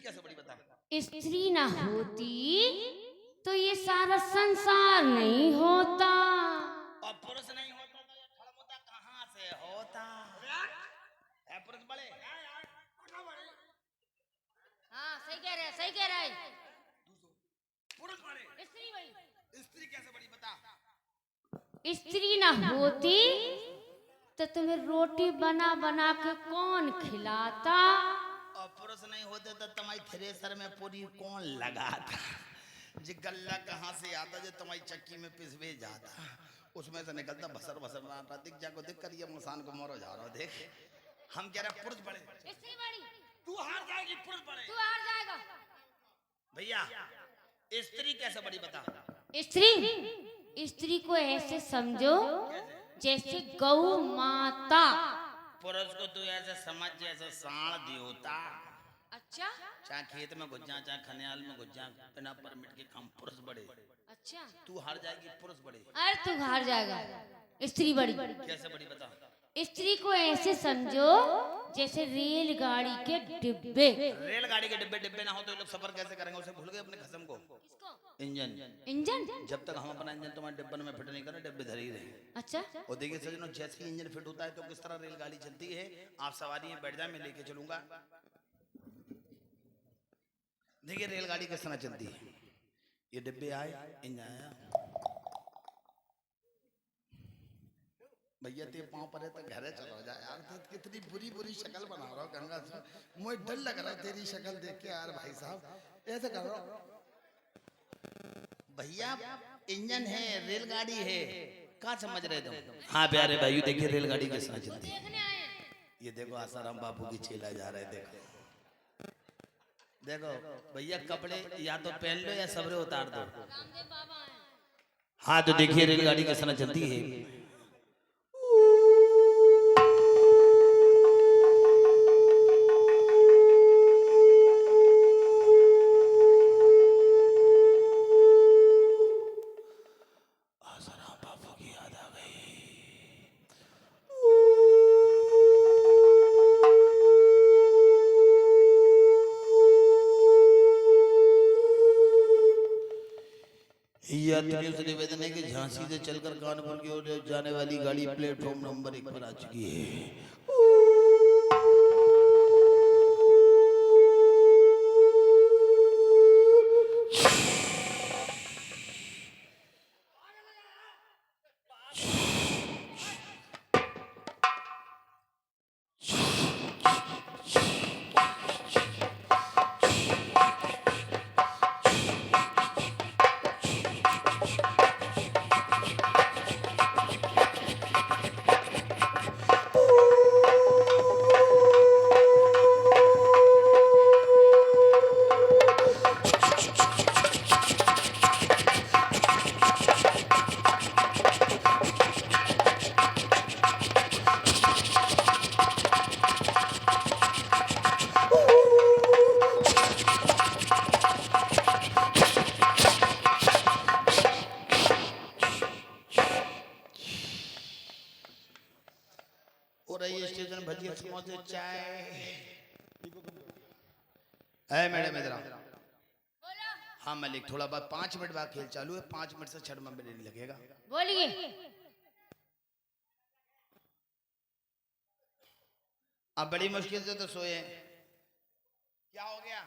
कैसे बड़ी बता। स्त्री ना होती तो ये सारा संसार नहीं होता। और पुरुष नहीं होता तो ये खड़मुटा कहाँ से होता है। पुरुष बड़े। हाँ सही कह रहे, सही कह रहे। पुरुष बड़े, स्त्री बड़ी। स्त्री कैसे बड़ी बता। स्त्री ना होती तो तुम्हें रोटी बना बना के कौन खिलाता। और पुरुष नहीं होते तो तुम्हारी थ्रेसर में पूरी कौन लगाता। जी गल्ला कहाँ से आता जो तुम्हारी चक्की में पिसवे जाता, उसमें से निकलता भसर भसर आता। दिख जाको देख कर ये मुसान को मोरो जा रहा हो। देख हम कह रहे पुरुष बड़े। स्त्री बड़ी। तू हार जाएगी, पुरुष बड़े। तू हार जाएगा भैया स्त्री कैसे बड़ी बता। स्त्री को ऐसे समझो जैसे गौ माता। पुरुष को तू ऐसे समझ जैसे साण देवता। अच्छा चाहे खेत में घुस जा चाहे खनियाल में घुस जा, बिना परमिट के काम पुरुष बड़े। अच्छा तू हार जाएगी, पुरुष बड़े। अरे तू हार जाएगा। स्त्री बड़ी। कैसे बड़ी बता। स्त्री को ऐसे समझो जैसे रेलगाड़ी के डिब्बे। रेलगाड़ी के डिब्बे डिब्बे ना हो तो ये लोग सफर कैसे करेंगे। उसे भूल गए अपने खसम को। इंजन। इंजन जब तक हम अपना इंजन तुम्हारे डिब्बन में फिट नहीं करें डिब्बे धरी रहे। अच्छा और देखिए सजनों जैसे ही इंजन फिट होता है तो किस तरह रेलगाड़ी चलती है। आप सवारी में बैठ जाए, मैं लेके चलूंगा। देखिए रेलगाड़ी किस तरह चलती है। ये डिब्बे आए, इंजन आया। भैया ते पाँव पर है तो घरे चलो जा यार। तो कितनी बुरी बुरी शक्ल बना रहा हो गंगा से। मुझे डर लग रहा है तेरी शक्ल देख के यार। भाई साहब ऐसे कर रहा हो भैया। इंजन है, रेलगाड़ी है, कहाँ समझ रहे तुम। हाँ प्यारे भाई देखिए रेलगाड़ी किस तरह चलती है। ये देखो आसाराम बापू की चेला जा रहे। देखो देखो भैया कपड़े या तो पहन लो या सबरे उतार दो। हाँ तो देखिए रेलगाड़ी किस तरह चलती है। आसाराम बापू की याद आ गई। यात्रियों से निवेदन है कि झांसी से चलकर कानपुर की ओर जाने वाली गाड़ी प्लेटफॉर्म नंबर 1 पर आ चुकी है। और ये स्टेशन भजिया समोसे चाय है मैडम इधर। हाँ मलिक थोड़ा बाद 5 मिनट बाद खेल चालू है। 5 मिनट से 6 मिनट नहीं लगेगा। बोलिए। अब बड़ी मुश्किल से तो सोए। क्या हो गया।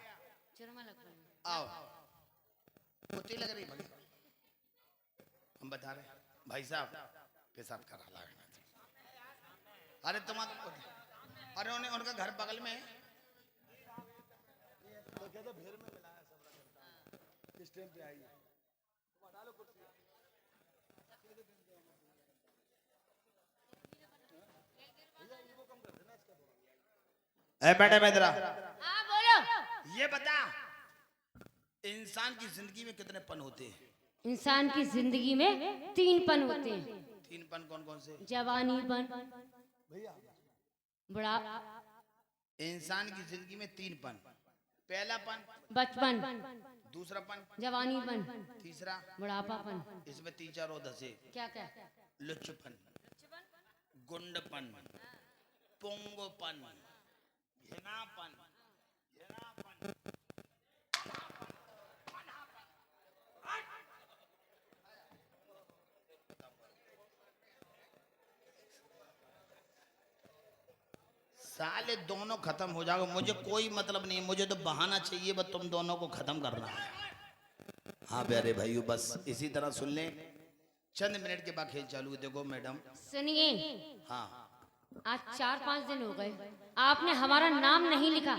आओ कुत्ती लग रही भाई। हम बता रहे भाई साहब पेशाब करा लगा। अरे तुम्हारा अरे उनका घर बगल में तो क्या तो भेड़ में मिलाया सब इस टाइम पे आई है। मैडम इधर हाँ बोलो। ये बता इंसान की जिंदगी में कितने पन होते हैं। इंसान की जिंदगी में 3 पन होते हैं। 3 पन कौन कौन से। जवानी पन, बड़ा इंसान की जिंदगी में 3 पन। पहला पन बचपन, दूसरा पन जवानीपन, तीसरा बुढ़ापापन। इसमें 3-4 और धसे। क्या क्या। लुच्चपन, गुंडपन, पोंगोपन, घिनापन, साले दोनों खत्म हो जाओगे, मुझे कोई मतलब नहीं, मुझे तो बहाना चाहिए, बस तुम दोनों को खत्म करना है। हाँ प्यारे भाइयों, बस इसी तरह सुन लें, चंद मिनट के बाद खेल चालू है। देखो मैडम, सुनिए, हाँ आज 4-5 दिन हो गए, आपने हमारा नाम नहीं लिखा।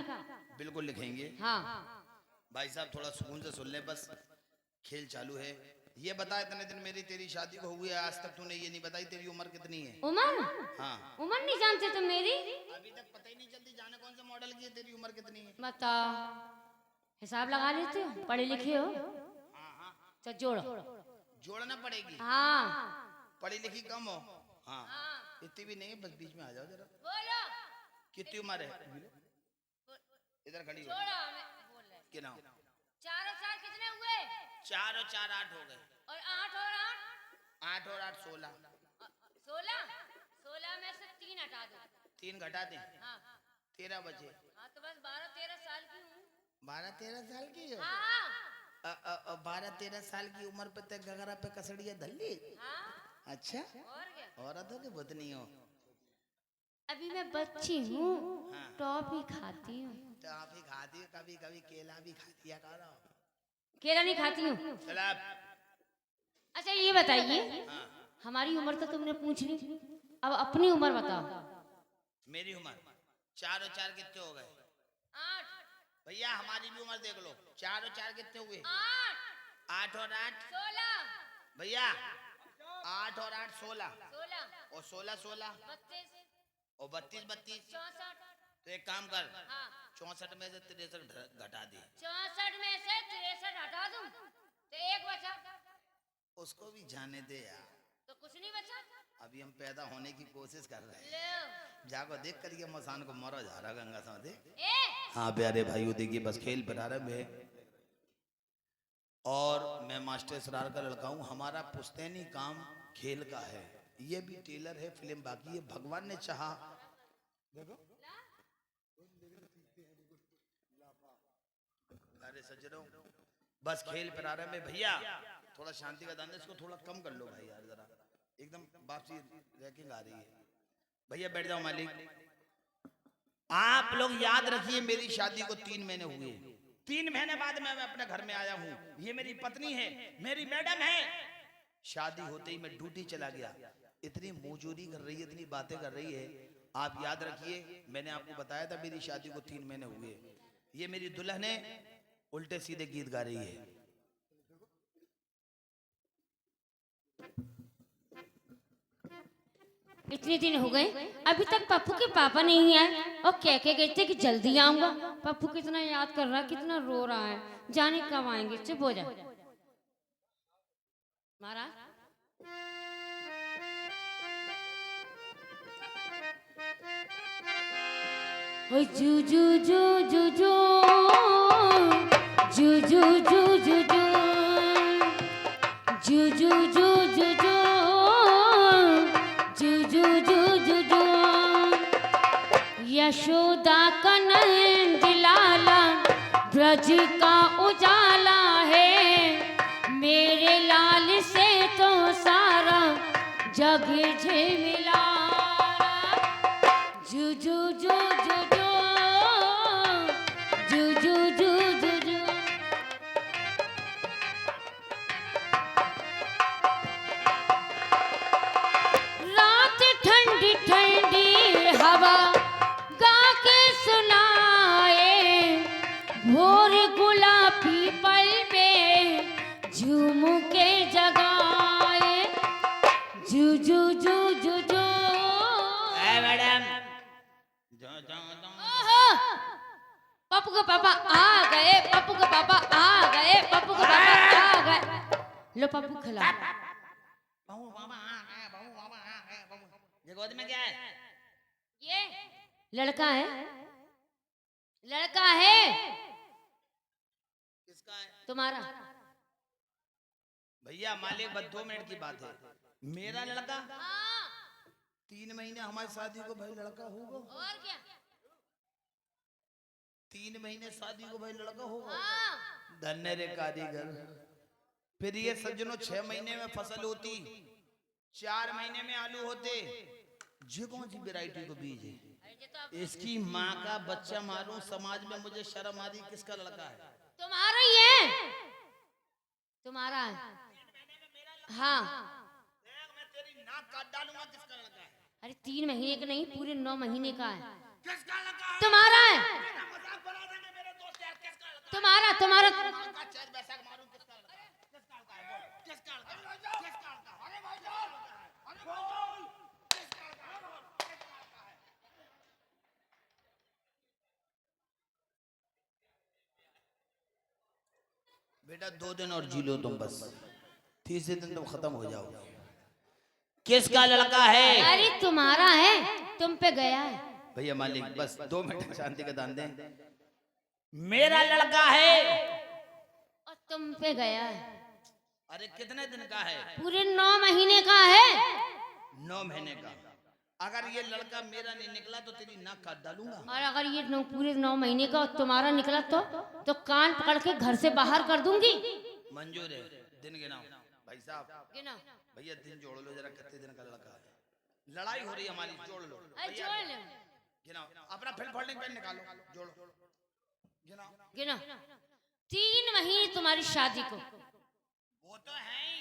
बिल्कुल लिखेंगे। हाँ, भाई साहब थोड़ा सुकून से सुन ले, बस खेल चालू है। ये बता, इतने दिन मेरी तेरी शादी को हुई है, आज तक तूने ये नहीं बताई तेरी उम्र कितनी है? उमर? हाँ, उमर नहीं जानते तुम मेरी? अभी तक पता ही नहीं चलती, जाने कौन से मॉडल की है, तेरी उम्र कितनी है? बताओ, हिसाब लगा लेते हो, पढ़े लिखे हो? हाँ हाँ, तो जोड़ो। जोड़ना पड़ेगी। हाँ, पढ़ी लिखी कम हो? हाँ, इतनी भी नहीं है, बस बीच में आ जाओ जरा। बोलो। कितनी उम्र है? इधर खड़ी हो। जोड़ो, हमें बोल रहे। कितना? 4 और 4 कितने हुए? 4 और 4 8 हो गए। और 8 और 8? 8 और 8 16। 16? 16 में से 3 हटा दो। 3 घटा दे। हाँ 13 बचे। हाँ, तो बस 12-13 साल की हूँ। 12-13 साल की हो? हाँ 12-13 साल की उम्र पे तक गगरा पे कसड़िया धल्ली। हाँ, अच्छा, और क्या? औरत हो कि बुतनी हो? अभी मैं बच्ची हूँ, हाँ। टॉफी खाती हूँ। तो आप ही खाती हो, कभी कभी केला भी खाती है करो। केला नहीं खाती हूँ। चल आप। अच्छा ये बताइए, हाँ, हमारी उम्र तो तुमने पूछ ली, अब अपनी उम्र बताओ। मेरी उम्र 4 और 4 कितने हो गए? 8। भैया हमारी भी उम्र देख लो, 4 और 4 कितने हुए? 8 8 और 8 16 भैया 8 और 8 16 16 और 16 16 32 और 32 32। 64। तो एक काम कर, हाँ 64 में से 63 घटा दे। 64 में से 63 हटा दूं तो एक बचा, उसको भी जाने दे यार, तो कुछ नहीं बचा। अभी हम पैदा होने की कोशिश कर रहे हैं। ले जाको देख कर ये मसान को मरो जा रहा गंगा साथ दे। ए हाँ प्यारे भाइयों, देखिए बस खेल प्रारंभ है और मैं मास्टर इसरार का लड़का हूँ। हमारा पुश्तैनी काम खेल का है, ये भी टेलर है फिल्म, बाकी ये भगवान ने चाहा। देखो अरे सज्जनों, बस खेल प्रारंभ है। भैया थोड़ा शांति का दान, इसको थोड़ा कम कर लो भाई यार, जरा एकदम वापसी रैकिंग आ रही है। भैया बैठ जाओ मालिक। आप लोग याद रखिए, मेरी शादी को 3 महीने हुए, 3 महीने बाद मैं अपने घर में आया हूँ। ये मेरी पत्नी है, मेरी मैडम है। शादी होते ही मैं ड्यूटी चला गया, इतनी मौजूरी कर रही है, इतनी बातें कर रही है। आप याद रखिए, मैंने आपको बताया था मेरी शादी को 3 महीने हुए। ये मेरी दुल्हन है, उल्टे सीधे गीत गा रही है। इतने दिन हो गए, अभी तक पप्पू के पापा नहीं आए और कह के गए थे कि जल्दी आऊंगा। पप्पू कितना याद कर रहा है, कितना रो रहा है, जाने कब आएंगे। चुप हो जा महाराज। ओ जू जू जू जू जू जू जू जू जू जू जू जू जू जू जू जू जू जू जू यशोदा का नयन दिलाला, ब्रज का उजाला है, मेरे लाल से तो सारा जग झिलमिला। जू जू जू जू जू जू जू जू जू। रात ठंडी ठंडी हवा गा के सुनाए, भोर गुलाबी पल में झूम के जगाए। जू जू जू जू जू। मैडम पप्पू के पापा आ गए, पप्पू के पापा आ गए, पप्पू के पापा आ गए। लो पप्पू खिला। बहू बाबा आ गए, बहू बाबा आ गए, बहू। ये गोद में क्या है? ये लड़का है, लड़का है किसका है? तुम्हारा। भैया मालिक बस 2 मिनट की बात है, मेरा लड़का हाँ 3 महीने हमारी शादी को भाई लड़का होगा। और क्या। 3 महीने शादी को भाई लड़का होगा। हाँ धन्य रे कारीगर। फिर ये सज्जनों 6 महीने में फसल होती, 4 महीने में आलू होते। ये कौन सी वैरायटी को बीज है? इसकी माँ का बच्चा मारूं, समाज में मुझे शर्म आ रही, किसका लड़का है? तुम्हारा ही है, तुम्हारा है। हाँ मैं तेरी नाक काट डालूंगा, किसका लड़का है? अरे 3 महीने का नहीं, पूरे 9 महीने का है। किसका लड़का है? तुम्हारा है, मेरा मजाक बना देंगे मेरे दोस्त यार, किसका लड़का है? तुम्हारा तुम्हारा माँ का चैन बैसाख मारूं, किसका लड़का है? किसका लड़का है? बोल, किसका लड़का है? किसका लड़का है? अरे भाई जान, अरे बोल, किसका लड़का है? बोल, किसका लड़का है? बेटा 2 दिन और जी लो तुम, बस तीसरे दिन तुम खत्म हो जाओगे। किसका लड़का है? अरे तुम्हारा है, तुम पे गया है। भैया मालिक बस 2 मिनट शांति का दान दें। मेरा लड़का है और तुम पे गया है। अरे कितने दिन का है? पूरे 9 महीने का है। 9 महीने का। अगर ये लड़का मेरा नहीं निकला तो तेरी नाक काट डालूंगा। और अगर ये पूरे 9 महीने का और तुम्हारा निकला तो कान पकड़ के घर से बाहर कर दूंगी। मंजूर है, दिन गिनाओ भाई साहब। गिनाओ भैया दिन जोड़ लो जरा, कितने दिन का लड़का है? लड़ाई हो रही है हमारी, जोड़ लो। जोड़ लो, गिनाओ, अपना फिल फोल्डिंग पेन निकालो, जोड़ो, गिनाओ। गिनाओ। 3 महीने तुम्हारी शादी को, वो तो है ही।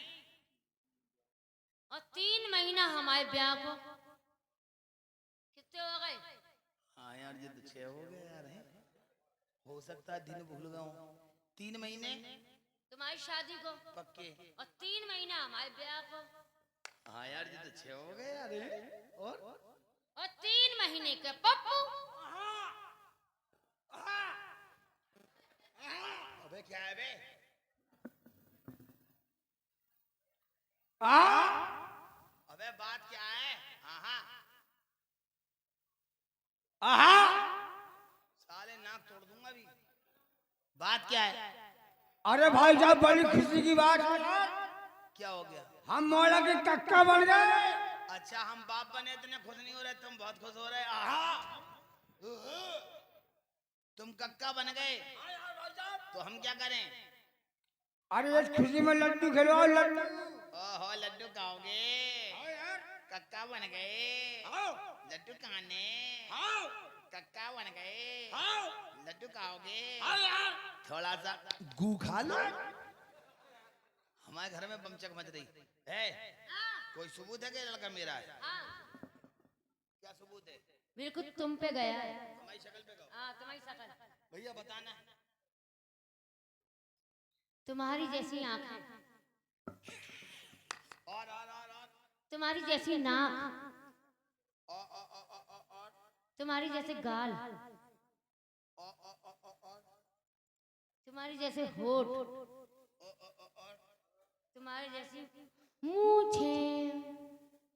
और 3 महीना हमारे ब्याह को। कितने हो गए? हाँ यार ये तो 6 हो गए यार, हैं? हो सकता है दिन भूल गया हूँ। 3 महीने तुम्हारी शादी को पक्के, और 3 महीना हमारे ब्याह को। हाँ यार ये तो 6 हो गए यार, हैं? और 3 महीने के पप्पू। अबे क्या है बे? अबे बात क्या है? साले नाक तोड़ दूंगा अभी। बात क्या है? अरे भाई साहब बड़ी खुशी की बात है, क्या हो गया? हम मौला के कक्का बन गए। अच्छा हम बाप बने इतने खुश नहीं हो रहे, तुम बहुत खुश हो रहे। आहा तुम कक्का बन गए तो हम क्या करें? अरे इस खुशी में लड्डू खिलवाओ, लड्डू। ओहो लड्डू खाओगे? कक्का बन गए, लड्डू खाने। कक्का बन गए, लड्डू खाओगे? थोड़ा सा गू खा लो। हमारे घर में बमचक मच रही है। कोई सबूत है कि लड़का मेरा है? क्या सबूत है? बिल्कुल तुम पे गया है। हमारी शक्ल पे कहो। हाँ तुम्हारी शक्ल, भैया बताना। तुम्हारी जैसी आंखें, और तुम्हारी जैसी नाक, और तुम्हारी जैसे गाल, तुम्हारी जैसे होठ, तुम्हारी जैसी मूछें।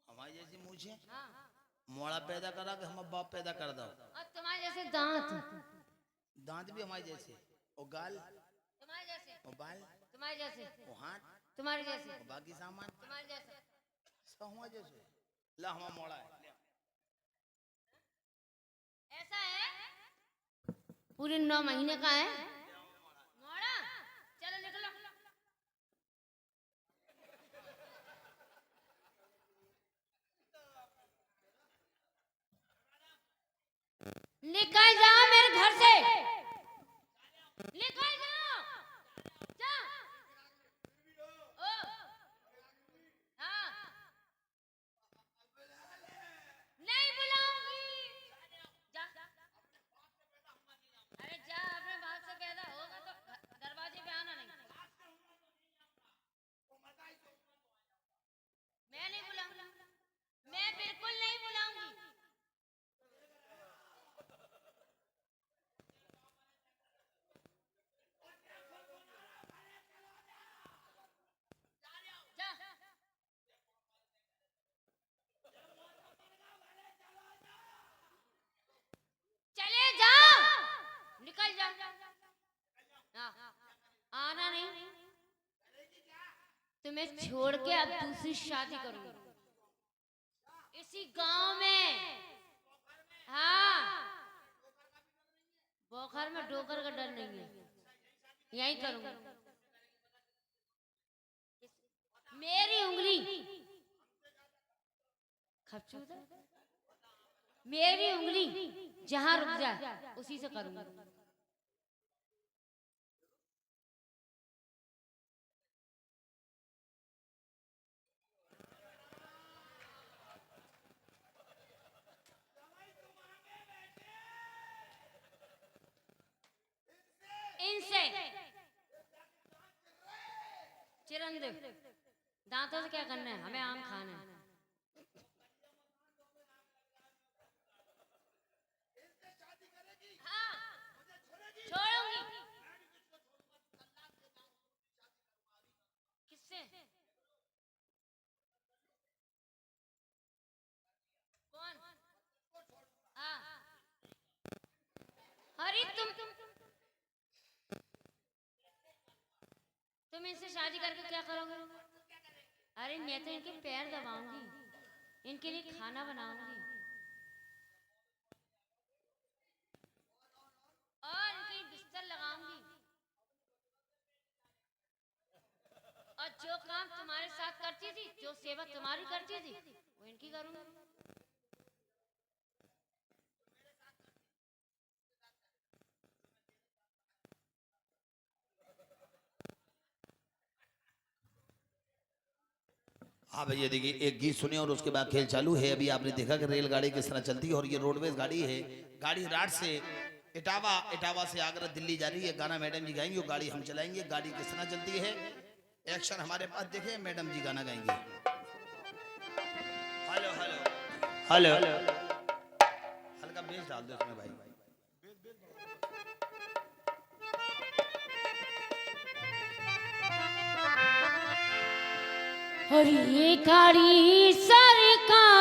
हमारी जैसी मूछें? मोड़ा पैदा करा कि हम बाप पैदा कर दो? और तुम्हारे जैसे दांत, दांत भी हमारे जैसे, और गाल तुम्हारे जैसे, और बाल तुम्हारे जैसे, और हाथ तुम्हारे जैसे, और बाकी सामान तुम्हारे जैसे। सब हमारे जैसे। ला हमारा मोड़ा है। ऐसा है, पूरे 9 महीने का है मोड़ा। चलो निकलो। निकल जाओ मेरे घर से, निकल जाओ। जा। ओ, हाँ। नहीं बुलाऊंगी। जा। अरे जा, अपने बाप से पैदा होगा तो दरवाजे पे आना नहीं। मैं नहीं बुलाऊंगी, मैं बिल्कुल नहीं बुलाऊंगी। जा। चले जाओ, निकल जाओ। हाँ, आना नहीं। तुम्हें छोड़ के अब दूसरी शादी करूंगी इसी गांव में। हाँ, बोखर में डोकर का डर नहीं है, यही करूंगी। मेरी उंगली खपचूदा, मेरी उंगली जहाँ रुक जाए उसी से करूंगी। इनसे चिरंजीव दांतों से क्या करना है, हमें आम खाना है। हाँ, छोड़ूंगी। किससे? कौन? हाँ। अरे तुम इनसे शादी करके क्या करोगे? अरे मैं तो इनके पैर दबाऊंगी, इनके लिए खाना बनाऊंगी और इनकी बिस्तर लगाऊंगी। और जो काम तुम्हारे साथ करती थी, जो सेवा तुम्हारी करती थी, वो इनकी करूंगी। हाँ भैया देखिए, एक गीत सुनिए और उसके बाद खेल चालू है। अभी आपने देखा कि रेलगाड़ी किस तरह चलती है और ये रोडवेज गाड़ी है। गाड़ी रात से इटावा, इटावा से आगरा दिल्ली जा रही है। गाना मैडम जी गाएंगे और गाड़ी हम चलाएंगे। गाड़ी किस तरह चलती है, एक्शन हमारे पास देखे, मैडम जी गाना गाएंगे। हेलो हेलो हेलो, हल्का बेस डाल दो इसमें भाई। और ये गाड़ी सरकार